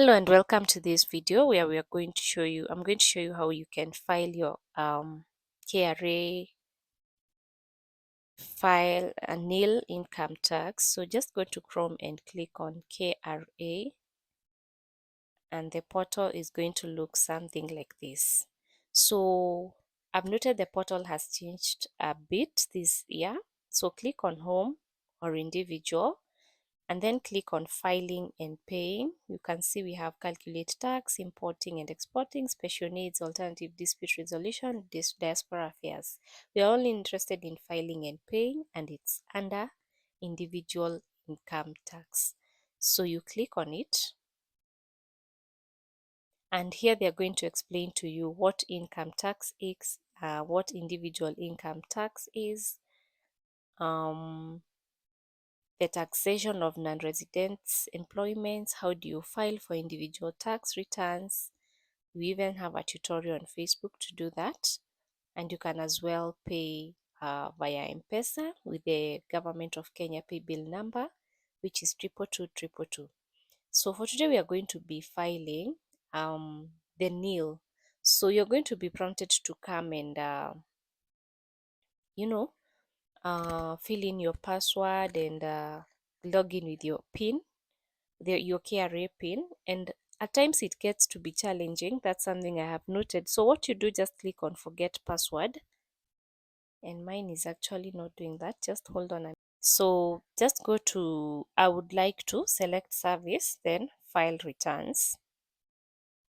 Hello and welcome to this video where I'm going to show you how you can file your KRA file a nil income tax. So just go to Chrome and click on KRA and the portal is going to look something like this. So I've noted the portal has changed a bit this year. So click on home or individual and then click on filing and paying. You can see we have calculate tax, importing and exporting, special needs, alternative dispute resolution, diaspora affairs. We are only interested in filing and paying and it's under individual income tax. So you click on it and here they're going to explain to you what income tax is, what individual income tax is, the taxation of non-residents employments, how do you file for individual tax returns. We even have a tutorial on Facebook to do that, and you can as well pay via M-Pesa with the Government of Kenya pay bill number, which is 22222. So for today we are going to be filing the nil. So you're going to be prompted to come and fill in your password and log in with your PIN, your KRA PIN, and at times it gets to be challenging. That's something I have noted. So what you do, just click on forget password, and mine is actually not doing that. Just hold on. So just go to I would like to select service, then file returns,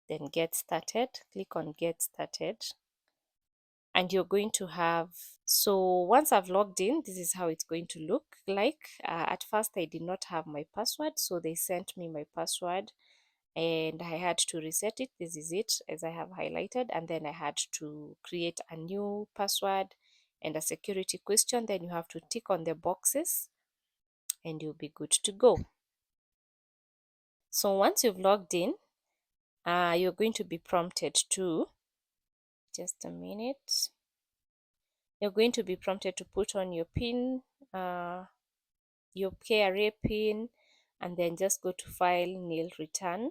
then get started. Click on get started. And you're going to have, so once I've logged in, this is how it's going to look like. At first I did not have my password, so they sent me my password and I had to reset it. This is it as I have highlighted, and then I had to create a new password and a security question. Then you have to tick on the boxes and you'll be good to go. So once you've logged in, you're going to be prompted to, just a minute, you're going to be prompted to put on your PIN, your KRA PIN, and then just go to file nil return.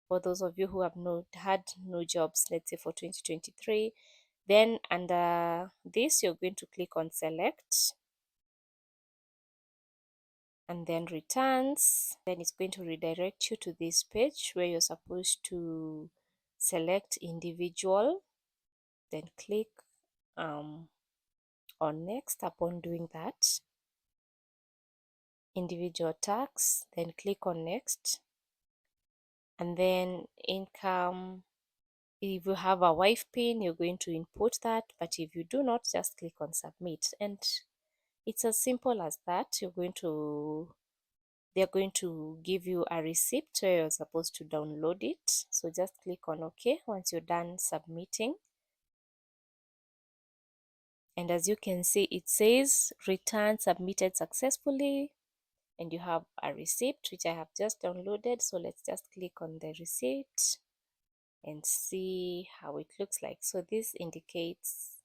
For those of you who have had no jobs, let's say for 2023, then under this you're going to click on select and then returns. Then it's going to redirect you to this page where you're supposed to select individual, then click on next. Upon doing that, individual tax, then click on next, and then income. If you have a wife pin, you're going to input that, but if you do not, just click on submit, and it's as simple as that. They're going to give you a receipt where you're supposed to download it, so just click on OK once you're done submitting. And as you can see, it says return submitted successfully, and you have a receipt which I have just downloaded. So let's just click on the receipt and see how it looks like. So this indicates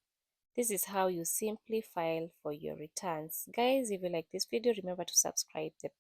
this is how you simply file for your returns. Guys, if you like this video, remember to subscribe. The